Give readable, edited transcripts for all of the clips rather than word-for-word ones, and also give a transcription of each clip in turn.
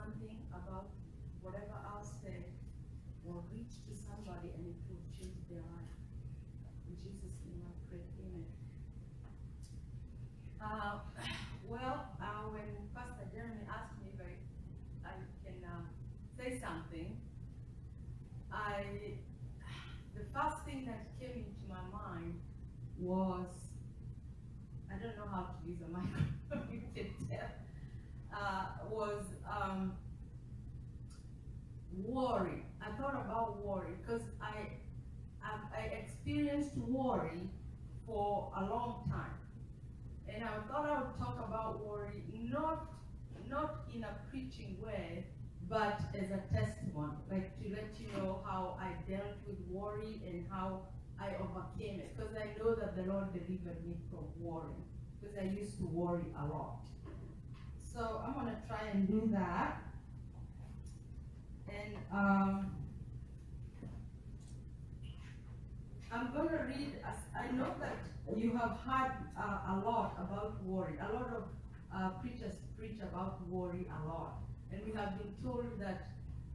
something about whatever I'll say will reach to somebody and it will change their life. In Jesus' name I pray, amen. When Pastor Jeremy asked me if I can say something, the first thing that came into my mind was, I don't know how to use a microphone, you can tell, was worry. I thought about worry because I experienced worry for a long time. And I thought I would talk about worry, not in a preaching way, but as a testimony, like to let you know how I dealt with worry and how I overcame it. Because I know that the Lord delivered me from worry, because I used to worry a lot. So I'm going to try and do that. And I'm going to read, I know that you have heard a lot about worry. A lot of preachers preach about worry a lot. And we have been told that,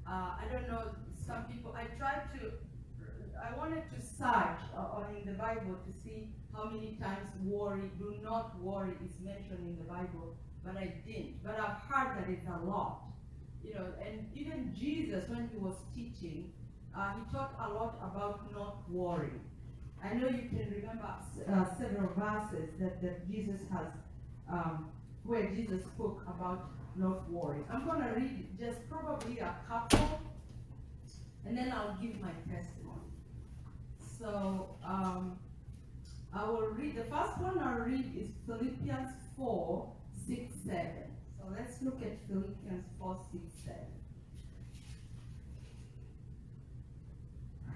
I don't know, some people, I wanted to search in the Bible to see how many times worry, do not worry is mentioned in the Bible, but I didn't. But I've heard that it's a lot. You know, and even Jesus, when he was teaching, he taught a lot about not worrying. I know you can remember several verses that Jesus has, where Jesus spoke about not worrying. I'm going to read just probably a couple, and then I'll give my testimony. So I will read, the first one I'll read is Philippians 4, 6, 7. So let's look at Philippians 4, 6, 7.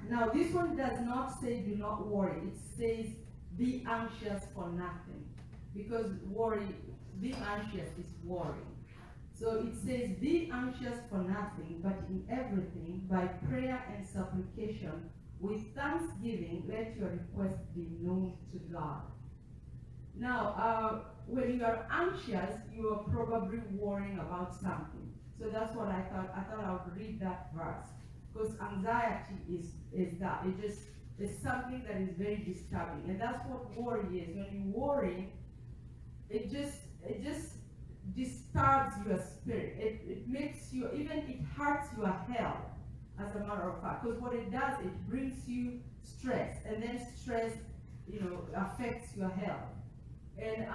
Now this one does not say do not worry. It says be anxious for nothing. Because being anxious is worrying. So it says be anxious for nothing, but in everything, by prayer and supplication, with thanksgiving, let your request be known to God. Now, when you are anxious, you are probably worrying about something. So that's what I thought I would read that verse. Because anxiety is that. It's something that is very disturbing. And that's what worry is. When you worry, it just disturbs your spirit. It makes you, even it hurts your health, as a matter of fact. Because what it does, it brings you stress. And then stress, affects your health. And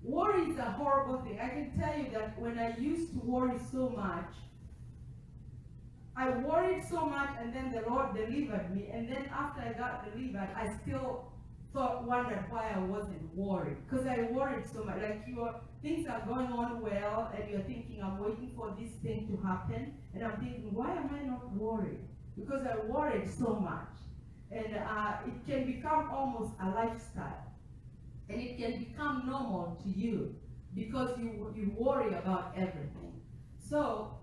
worry is a horrible thing. I can tell you that when I used to worry so much, I worried so much, and then the Lord delivered me. And then after I got delivered, I still wondered why I wasn't worried. Because I worried so much. Like things are going on well, and you're thinking, I'm waiting for this thing to happen. And I'm thinking, why am I not worried? Because I worried so much. And it can become almost a lifestyle. And it can become normal to you because you worry about everything. So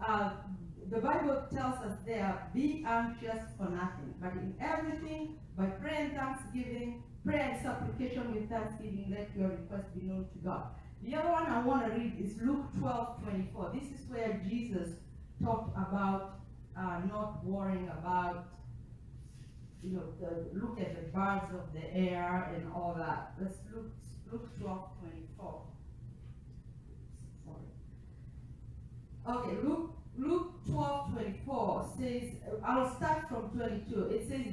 the Bible tells us there, be anxious for nothing, but in everything, by prayer and thanksgiving, prayer and supplication with thanksgiving, let your request be known to God. The other one I want to read is Luke 12:24. This is where Jesus talked about not worrying about, look at the birds of the air and all that. Let's Luke 12:24. Sorry. Okay, Luke 12:24 says, I'll start from 22. It says,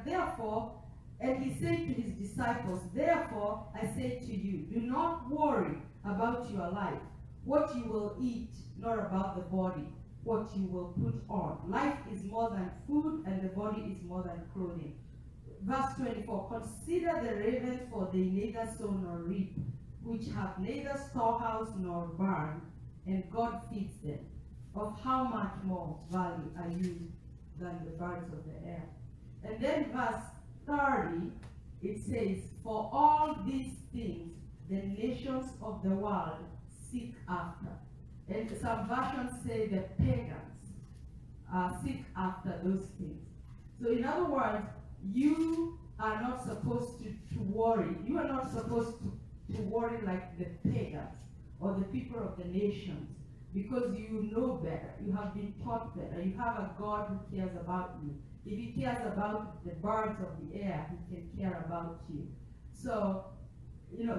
therefore, and he said to his disciples, therefore I say to you, do not worry about your life, what you will eat, nor about the body, what you will put on. Life is more than food, and the body is more than clothing. Verse 24, consider the ravens, for they neither sow nor reap, which have neither storehouse nor barn, and God feeds them. Of how much more value are you than the birds of the air? And then verse 30, it says, for all these things the nations of the world seek after. And some versions say the pagans seek after those things. So in other words, you are not supposed to worry. You are not supposed to worry like the pagans or the people of the nations, because you know better. You have been taught better. You have a God who cares about you. If he cares about the birds of the air, he can care about you. So,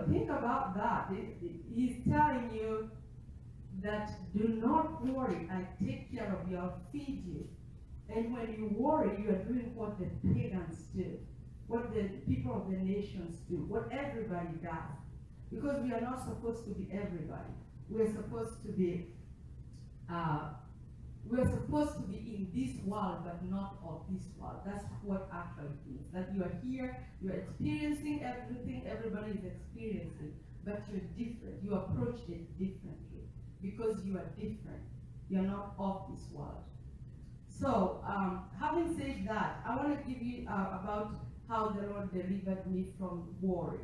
think about that. He's telling you that do not worry. I take care of you. I'll feed you. And when you worry, you are doing what the pagans do, what the people of the nations do, what everybody does. Because we are not supposed to be everybody. We're supposed to be in this world, but not of this world. That's what actually means. That you are here, you are experiencing everything everybody is experiencing, but you're different. You approach it differently because you are different. You are not of this world. So, having said that, I want to give you about how the Lord delivered me from worry.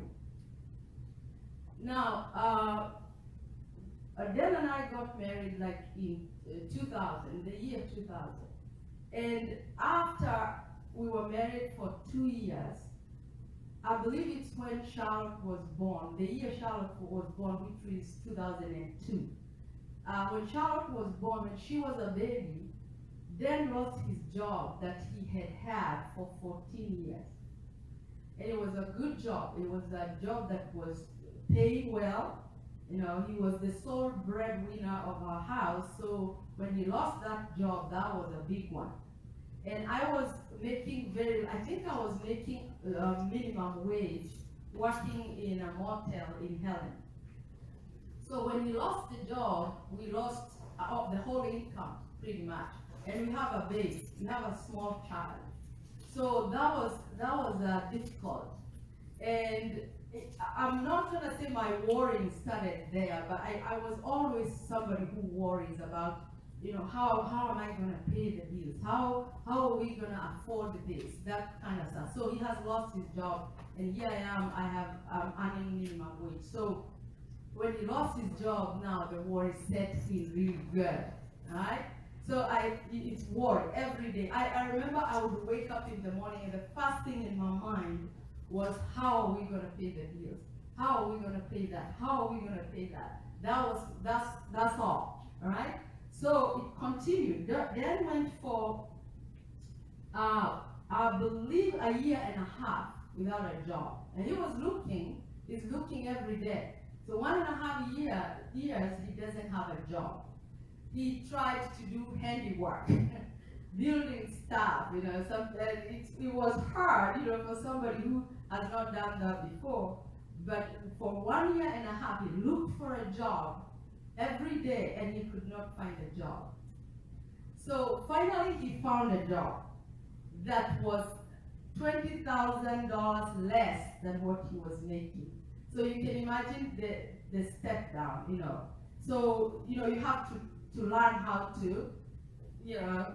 Now, Adele and I got married like in 2000, the year 2000. And after we were married for 2 years, I believe it's when Charlotte was born, the year Charlotte was born, which is 2002. When Charlotte was born, when she was a baby, Dan lost his job that he had had for 14 years. And it was a good job. It was a job that was paying well. He was the sole breadwinner of our house. So when he lost that job, that was a big one. And I was making minimum wage working in a motel in Helen. So when we lost the job, we lost the whole income pretty much. And we have a baby, we have a small child. So that was difficult. And I'm not going to say my worrying started there, but I was always somebody who worries about, how am I going to pay the bills? How are we going to afford this? That kind of stuff. So he has lost his job, and here I am, I'm earning minimum wage. So when he lost his job, now the worry sets in really good, all right? So it's worry every day. I remember I would wake up in the morning, and the first thing in my mind was, how are we going to pay the bills? How are we going to pay that? How are we going to pay that? That's all right? So it continued. Then went for, I believe, a year and a half without a job. And he's looking every day. So 1.5 years, he doesn't have a job. He tried to do handiwork, building stuff, it was hard, for somebody who has not done that before. But for 1.5 years, he looked for a job every day, and he could not find a job. So finally, he found a job that was $20,000 less than what he was making. So you can imagine the step down, So, you have to learn how to,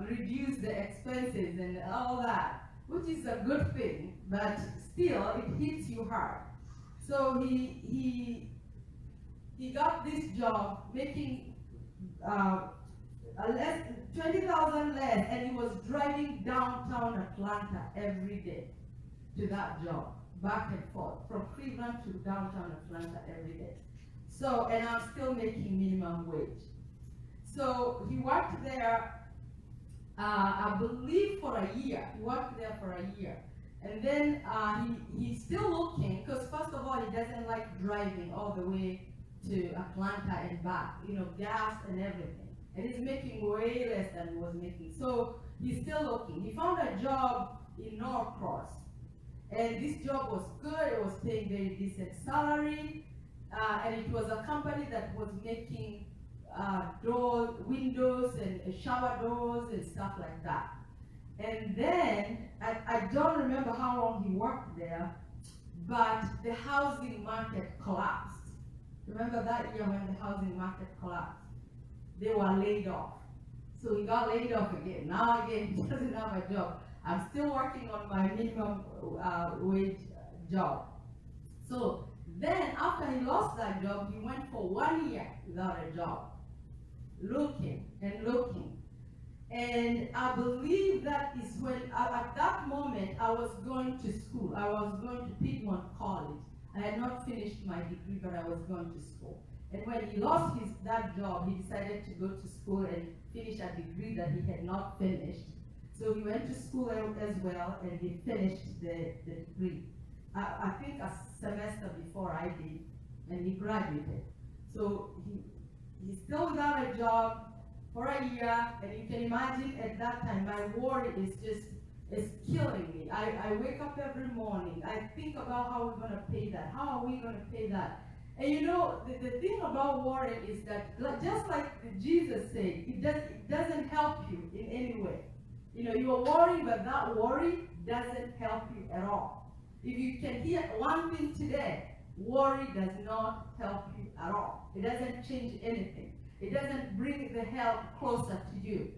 reduce the expenses and all that, which is a good thing, but still it hits you hard. So he got this job making $20,000 less, and he was driving downtown Atlanta every day to that job, back and forth, from Cleveland to downtown Atlanta every day. So, and I'm still making minimum wage. So he worked there, I believe, for a year. He worked there for a year. And then he's still looking, because first of all, he doesn't like driving all the way to Atlanta and back, gas and everything. And he's making way less than he was making. So he's still looking. He found a job in Norcross. And this job was good. It was paying very decent salary. And it was a company that was making doors, windows, and shower doors and stuff like that. And then, I don't remember how long he worked there, but the housing market collapsed. Remember that year when the housing market collapsed? They were laid off. So he got laid off again. Now again, he doesn't have a job. I'm still working on my minimum wage job. So then, after he lost that job, he went for 1 year without a job, looking and looking. And I believe that is when, at that moment, I was going to school. I was going to Piedmont College. I had not finished my degree, but I was going to school. And when he lost that job, he decided to go to school and finish a degree that he had not finished. So he went to school as well, and he finished the degree. I think a semester before I did, and he graduated. So he's still without a job for a year, and you can imagine at that time my worry is killing me. I wake up every morning, I think about how we're gonna pay that, how are we gonna pay that? And you know, the thing about worry is that, just like Jesus said, it doesn't help you in any way. You know, you are worrying, but that worry doesn't help you at all. If you can hear one thing today, worry does not help you at all. It doesn't change anything. It doesn't bring the help closer to you.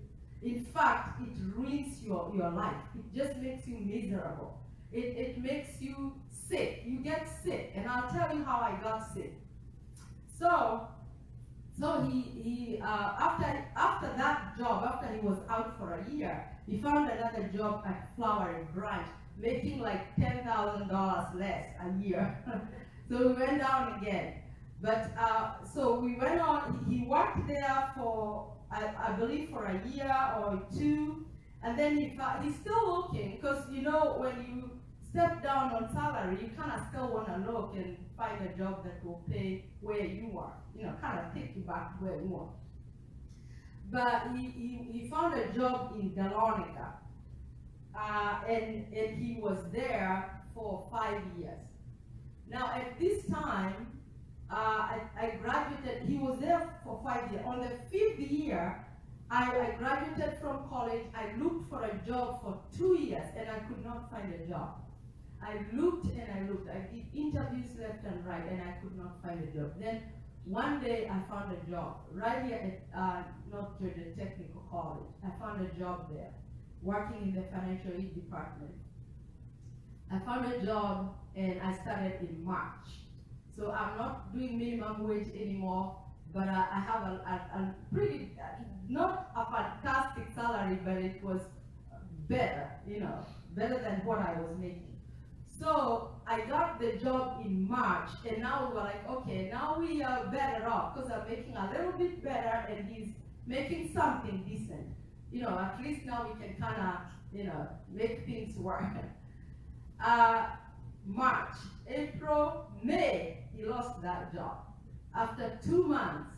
In fact, it ruins your life. It just makes you miserable. It makes you sick. You get sick. And I'll tell you how I got sick. So he after that job, after he was out for a year, he found another job at Flowery Branch, making like $10,000 less a year. So we went down again. But so we went on. He worked there for I believe for a year or two, and then he's still looking, because you know, when you step down on salary, you kind of still want to look and find a job that will pay where you are, you know, kind of take you back to where you are. But he found a job in Dahlonega, and he was there for 5 years. Now at this time, I graduated. He was there for 5 years. On the 5th year, I graduated from college. I looked for a job for 2 years, and I could not find a job. I looked and I looked. I did interviews left and right, and I could not find a job. Then one day I found a job right here at North Georgia Technical College. I found a job there, working in the financial aid department. I found a job, and I started in March. So I'm not doing minimum wage anymore, but I have a pretty, not a fantastic salary, but it was better, you know, better than what I was making. So I got the job in March, and now we were like, okay, now we are better off, because I'm making a little bit better, and he's making something decent. You know, at least now we can kind of, you know, make things work. March, April, May, he lost that job. After 2 months,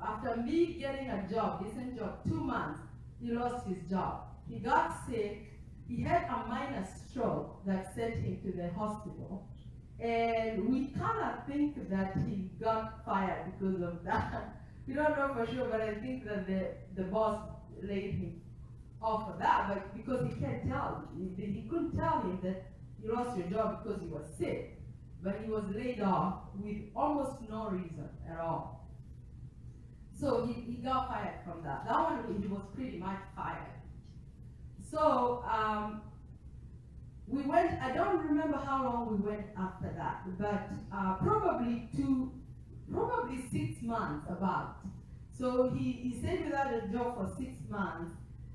after me getting a job, decent job, 2 months, he lost his job. He got sick. He had a minor stroke that sent him to the hospital. And we kind of think that he got fired because of that. We don't know for sure, but I think that the boss laid him off for that, but because he can't tell, he couldn't tell him that you lost your job because you were sick, but he was laid off with almost no reason at all. So he got fired from that. That one, he was pretty much fired. So we went, I don't remember how long we went after that, but probably 6 months about. So he stayed without a job for 6 months,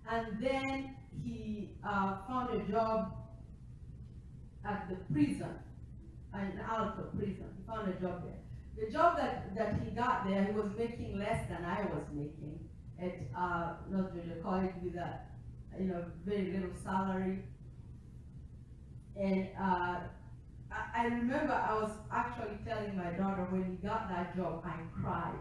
and then he found a job at the prison, an Alto prison. He found a job there. The job that he got there, he was making less than I was making at North Georgia College, with a very little salary. And I remember I was actually telling my daughter, when he got that job, I cried.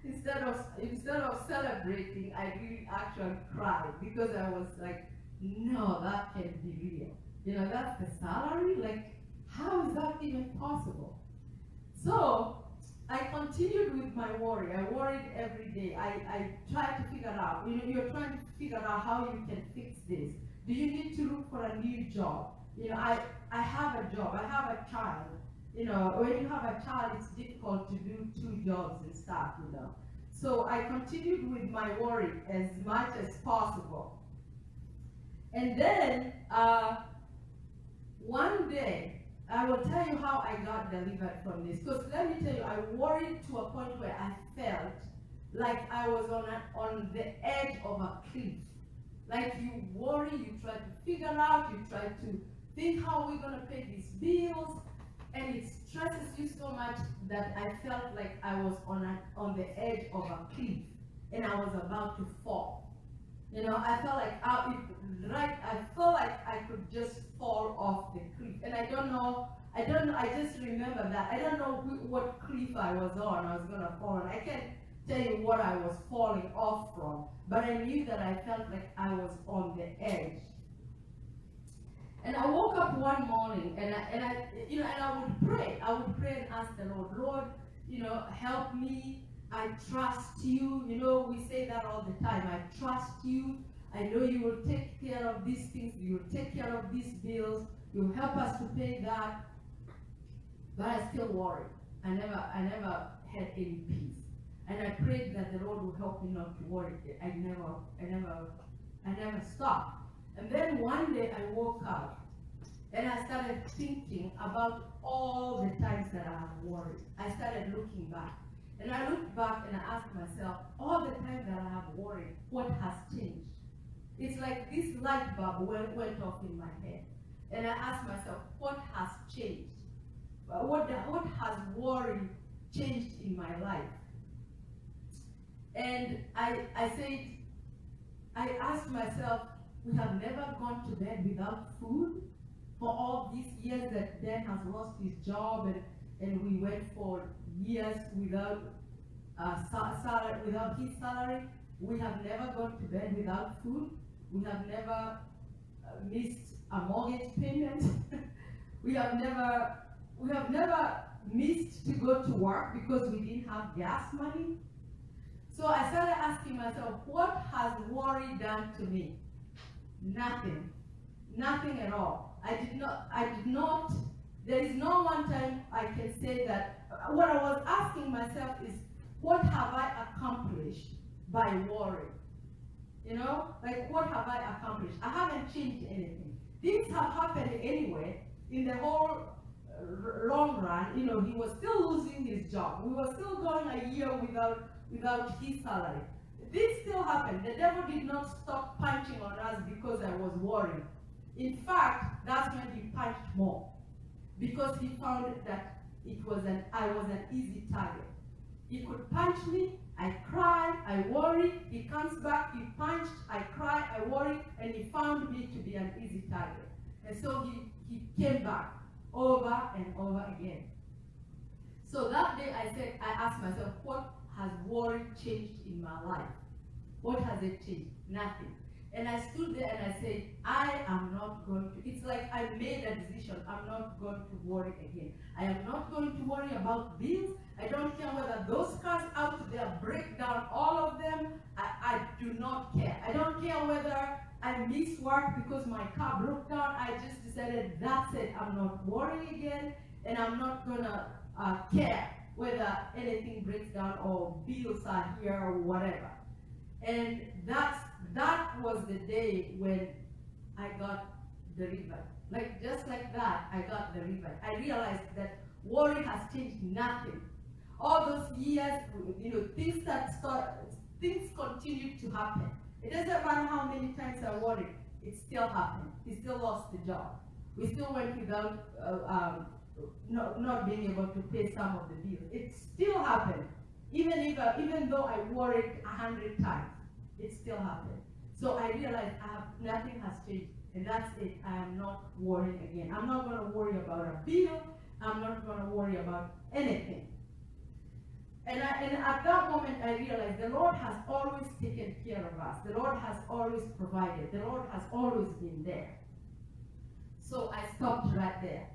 Instead of celebrating, I really actually cried, because I was like, no, that can't be real. You know, that's the salary? Like, how is that even possible? So I continued with my worry. I worried every day. I tried to figure out, you're trying to figure out how you can fix this. Do you need to look for a new job? I have a job, I have a child. When you have a child, it's difficult to do 2 jobs and stuff, So I continued with my worry as much as possible. And then, one day, I will tell you how I got delivered from this. Because let me tell you, I worried to a point where I felt like I was on the edge of a cliff. Like, you worry, you try to figure out, you try to think how we're going to pay these bills. and it stresses you so much that I felt like I was on the edge of a cliff, and I was about to fall. I felt like I felt like I could just fall off the cliff, and I don't know. I just remember that. I don't know what cliff I was on. I was gonna fall on. I can't tell you what I was falling off from, but I knew that I felt like I was on the edge. And I woke up one morning, and I would pray. I would pray and ask the Lord, Lord, help me. I trust you. We say that all the time. I trust you. I know you will take care of these things. You will take care of these bills. You'll help us to pay that. But I still worried. I never had any peace. And I prayed that the Lord would help me not to worry. I never stopped. And then one day I woke up and I started thinking about all the times that I have worried. I started looking back. And I looked back and I asked myself, all the times that I have worried, what has changed? It's like this light bulb went off in my head. And I asked myself, what has changed? What has worry changed in my life? And I asked myself, we have never gone to bed without food for all these years that Dan has lost his job, and we went for years without salary, without his salary. We have never gone to bed without food. We have never missed a mortgage payment. we have never missed to go to work because we didn't have gas money. So I started asking myself, what has worry done to me? Nothing. Nothing at all. I did not, there is no one time I can say that. What I was asking myself is, what have I accomplished by worry? Like, what have I accomplished? I haven't changed anything. Things have happened anyway. In the whole long run, he was still losing his job. We were still going a year without his salary. This still happened. The devil did not stop punching on us because I was worried. In fact, that's when he punched more, because he found that I was an easy target. He could punch me, I cry, I worry, he comes back, he punched, I cry, I worry, and he found me to be an easy target. And so he came back over and over again. So that day I asked myself, what has worry changed in my life? What has it changed? Nothing. And I stood there and I said, I am not going to, it's like I made a decision, I'm not going to worry again. I am not going to worry about bills. I don't care whether those cars out there break down, all of them. I do not care. I don't care whether I miss work because my car broke down. I just decided, that's it. I'm not worrying again, and I'm not gonna care whether anything breaks down or bills are here or whatever. And that was the day when I got the ribbon. Like, just like that, I got the ribbon. I realized that worry has changed nothing. All those years, things continue to happen. It doesn't matter how many times I worried, it still happened. He still lost the job. We still went without not being able to pay some of the bills. It still happened. Even though I worried 100 times, it still happened. So I realized nothing has changed, and that's it. I am not worrying again. I'm not going to worry about a bill. I'm not going to worry about anything. And at that moment, I realized the Lord has always taken care of us. The Lord has always provided. The Lord has always been there. So I stopped right there.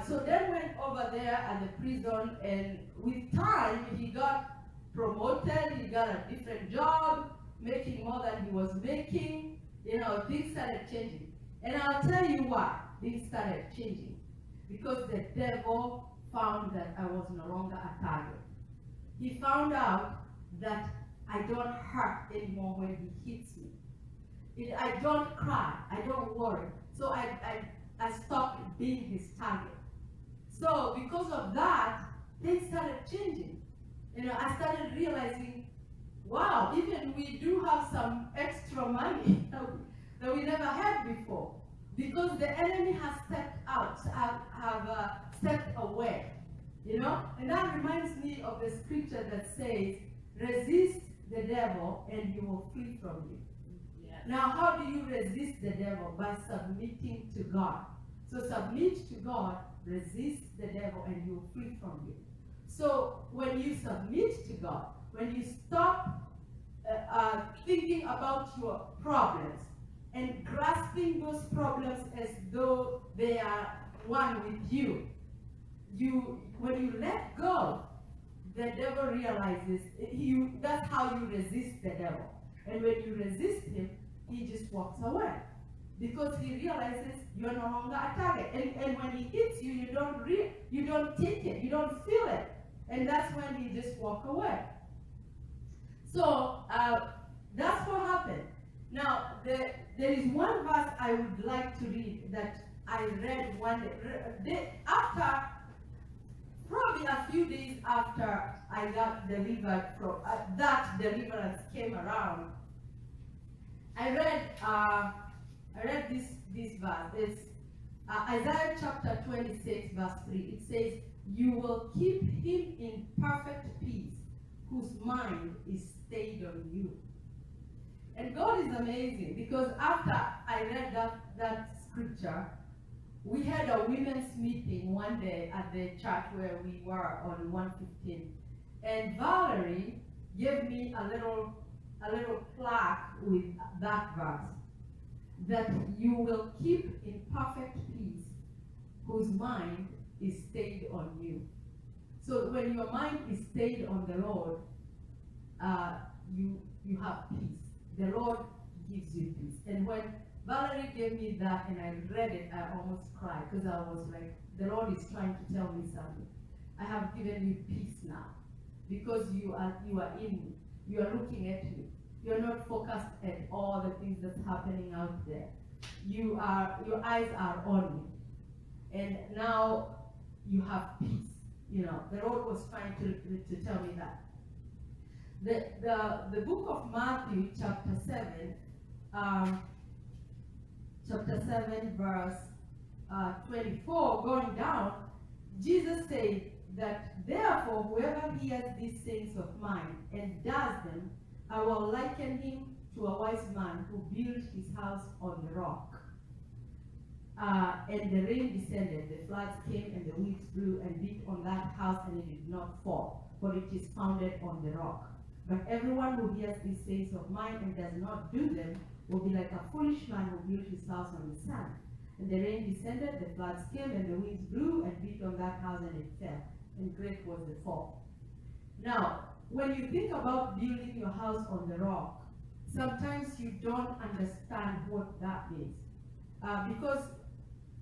So then went over there at the prison, and with time, he got promoted. He got a different job, making more than he was making. Things started changing. And I'll tell you why things started changing. Because the devil found that I was no longer a target. He found out that I don't hurt anymore when he hits me. I don't cry. I don't worry. So I stopped being his target. So because of that, things started changing. I started realizing, wow, even we do have some extra money that we never had before, because the enemy has stepped out, have stepped away. You know? And that reminds me of the scripture that says, resist the devil and he will flee from you. Yes. Now, how do you resist the devil? By submitting to God. So submit to God, resist the devil, and he will flee from you. So when you submit to God, when you stop thinking about your problems and grasping those problems as though they are one with you, when you let go, the devil realizes that's how you resist the devil. And when you resist him, he just walks away because he realizes you're no longer a target. And when he hits you, you don't take it, you don't feel it, and that's when he just walk away. So that's what happened. Now there is one verse I would like to read that I read one day after. Probably a few days after I got delivered from that deliverance came around, I read this verse. It's Isaiah chapter 26, verse 3. It says, "You will keep him in perfect peace, whose mind is stayed on you." And God is amazing, because after I read that scripture, we had a women's meeting one day at the church where we were on 115, and Valerie gave me a little plaque with that verse, that you will keep in perfect peace whose mind is stayed on you. So when your mind is stayed on the Lord, you have peace. The Lord gives you peace. And when Valerie gave me that and I read it, I almost cried, because I was like, the Lord is trying to tell me something. I have given you peace now, because you are in me. You are looking at me. You're not focused at all the things that's happening out there. Your eyes are on me, and now you have peace. You know, the Lord was trying to tell me that. The book of Matthew, chapter 7, verse 24, going down, Jesus said that, "Therefore, whoever hears these sayings of mine and does them, I will liken him to a wise man who built his house on the rock. And the rain descended, the floods came, and the winds blew and beat on that house, and it did not fall, for it is founded on the rock. But everyone who hears these sayings of mine and does not do them will be like a foolish man who built his house on the sand. And the rain descended, the floods came, and the winds blew and beat on that house, and it fell, and great was the fall." Now, when you think about building your house on the rock, sometimes you don't understand what that means. Because,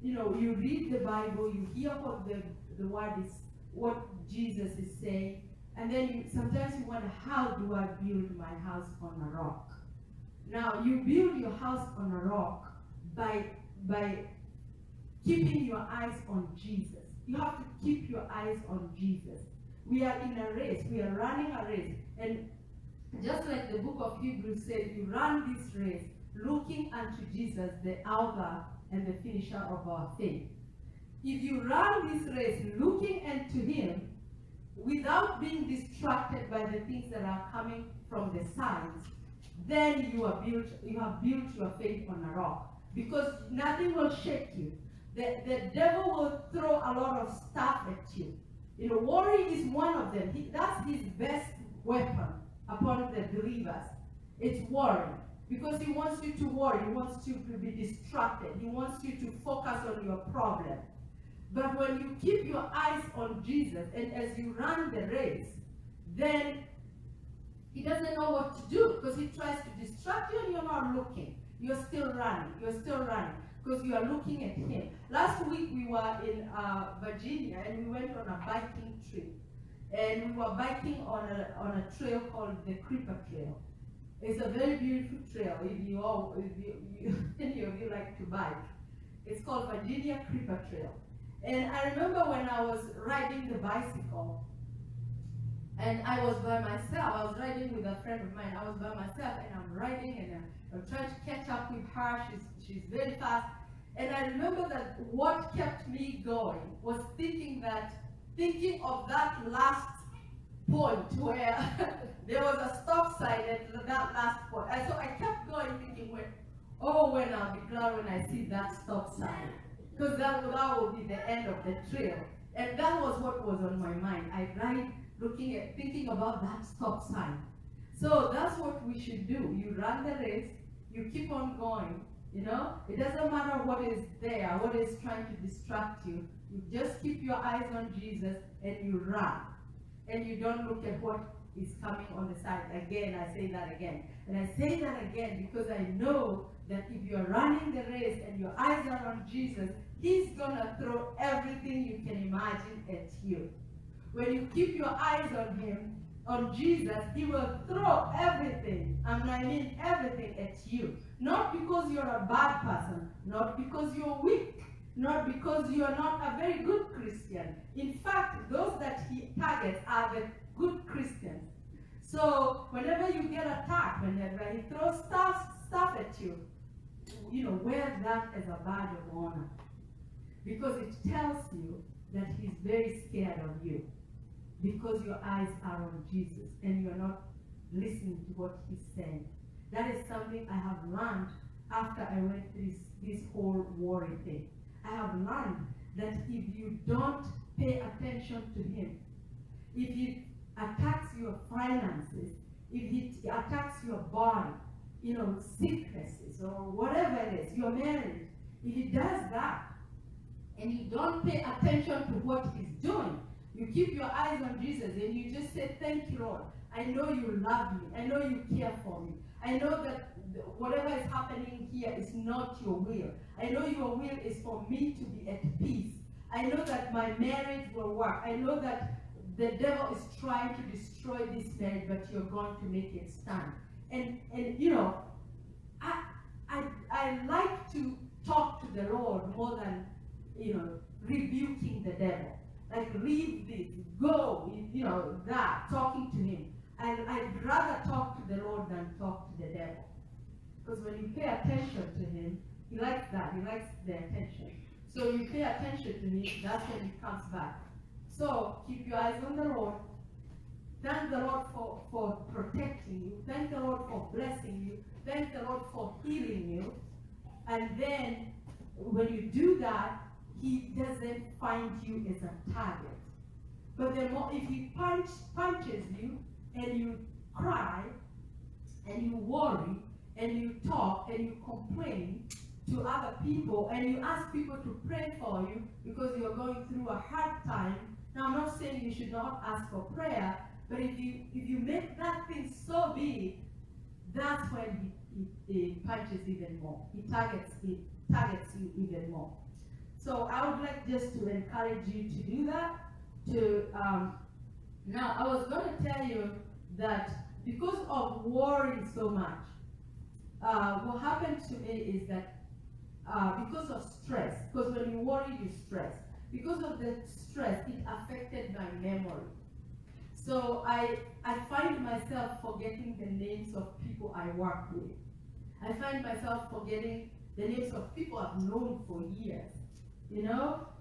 you know, you read the Bible, you hear what the word is, what Jesus is saying, and then sometimes you wonder, how do I build my house on a rock? Now, you build your house on a rock by keeping your eyes on Jesus. You have to keep your eyes on Jesus. We are in a race. We are running a race. And just like the book of Hebrews says, you run this race looking unto Jesus, the author and the finisher of our faith. If you run this race looking unto him, without being distracted by the things that are coming from the sides, then you have built your faith on a rock, because nothing will shake you. The devil will throw a lot of stuff at you. You know, worry is one of them. That's his best weapon upon the believers. It's worry, because he wants you to worry. He wants you to be distracted. He wants you to focus on your problem. But when you keep your eyes on Jesus, and as you run the race, then he doesn't know what to do, because he tries to distract you and you're not looking. You're still running, because you are looking at him. Last week we were in Virginia, and we went on a biking trip. And we were biking on a trail called the Creeper Trail. It's a very beautiful trail if any of you like to bike. It's called Virginia Creeper Trail. And I remember when I was riding the bicycle, and I was by myself. I was riding with a friend of mine. I was by myself, and I'm riding, and I'm trying to catch up with her. She's very fast. And I remember that what kept me going was thinking of that last point where there was a stop sign at that last point. And so I kept going thinking, when I'll be glad when I see that stop sign. Because that will be the end of the trail. And that was what was on my mind. I tried thinking about that stop sign. So that's what we should do. You run the race, you keep on going, you know? It doesn't matter what is there, what is trying to distract you. You just keep your eyes on Jesus and you run. And you don't look at what is coming on the side. Again, I say that again. And I say that again because I know that if you're running the race and your eyes are on Jesus, He's going to throw everything you can imagine at you. When you keep your eyes on Him, on Jesus, He will throw everything, I mean everything at you. Not because you're a bad person, not because you're weak, not because you are not a very good Christian. In fact, those that He targets are the good Christians. So whenever you get attacked, whenever He throws stuff at you, wear that as a badge of honor. Because it tells you that He's very scared of you. Because your eyes are on Jesus and you're not listening to what He's saying. That is something I have learned after I went through this whole worry thing. I have learned that if you don't pay attention to Him, if He attacks your finances, if He attacks your body, sicknesses or whatever it is, your marriage, if He does that, and you don't pay attention to what He's doing, you keep your eyes on Jesus and you just say, thank you, Lord. I know you love me. I know you care for me. I know that whatever is happening here is not your will. I know your will is for me to be at peace. I know that my marriage will work. I know that the devil is trying to destroy this marriage, but you're going to make it stand. And I like to talk to the Lord more than, rebuking the devil. Like, leave this, go, that, talking to Him. And I'd rather talk to the Lord than talk to the devil. Because when you pay attention to Him, He likes that. He likes the attention. So you pay attention to Him, that's when He comes back. So keep your eyes on the Lord. Thank the Lord for protecting you. Thank the Lord for blessing you. Thank the Lord for healing you. And then when you do that, He doesn't find you as a target. But the more, if He punches you and you cry and you worry and you talk and you complain to other people and you ask people to pray for you because you're going through a hard time. Now, I'm not saying you should not ask for prayer, but if you make that thing so big, that's when he punches even more. He targets you even more. So I would like just to encourage you to do that. Now, I was going to tell you that because of worrying so much, what happened to me is that because of stress, because when you worry, you stress. Because of the stress, it affected my memory. So I find myself forgetting the names of people I work with. I find myself forgetting the names of people I've known for years.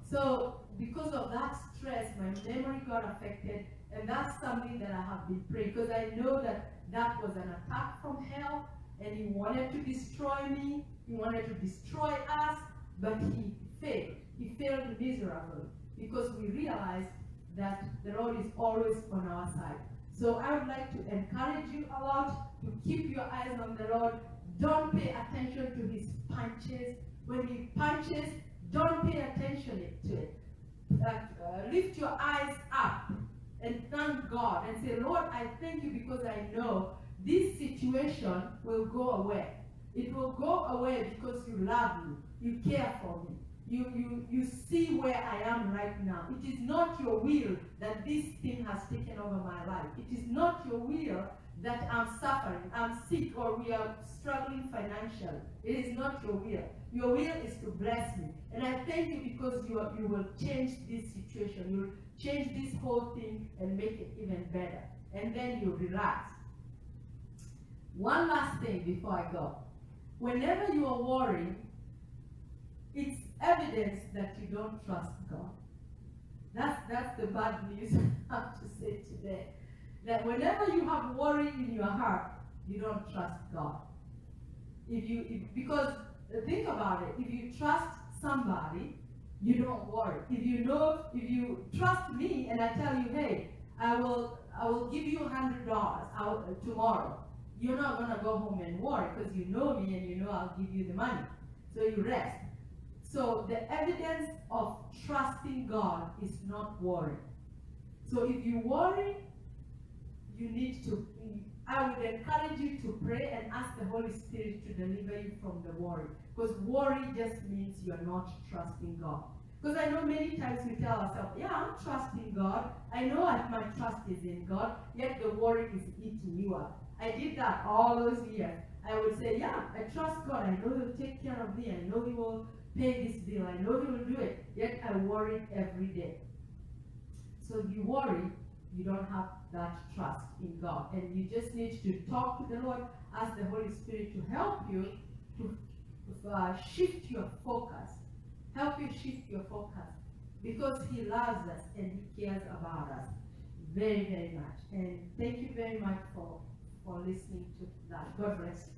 So because of that stress, my memory got affected, and that's something that I have been praying, because I know that was an attack from hell, and he wanted to destroy me, he wanted to destroy us, but he failed. He failed miserably, because we realized that the Lord is always on our side. So I would like to encourage you a lot to keep your eyes on the Lord. Don't pay attention to his punches. When he punches, don't pay attention to it. Lift your eyes up and thank God and say, Lord, I thank you because I know this situation will go away. It will go away because you love me. You care for me. You see where I am right now. It is not your will that this thing has taken over my life. It is not your will that I'm suffering, I'm sick, or we are struggling financially. It is not your will. Your will is to bless me. And I thank you because you will change this situation. You will change this whole thing and make it even better. And then you relax. One last thing before I go. Whenever you are worrying, it's evidence that you don't trust God. That's the bad news I have to say today. That whenever you have worry in your heart, you don't trust God. Because think about it, if you trust somebody, you don't worry. If you trust me and I tell you, hey, I will give you $100 tomorrow, you're not gonna go home and worry because you know me and you know I'll give you the money. So you rest. So the evidence of trusting God is not worry. So if you worry, I would encourage you to pray and ask the Holy Spirit to deliver you from the worry. Because worry just means you're not trusting God. Because I know many times we tell ourselves, yeah, I'm trusting God. I know my trust is in God, yet the worry is eating you up. I did that all those years. I would say, yeah, I trust God. I know He'll take care of me. I know He will pay this bill. I know He will do it. Yet I worry every day. So if you worry, you don't have that trust in God. And you just need to talk to the Lord, ask the Holy Spirit to help you to shift your focus. Help you shift your focus. Because He loves us and He cares about us very, very much. And thank you very much for listening to that. God bless you.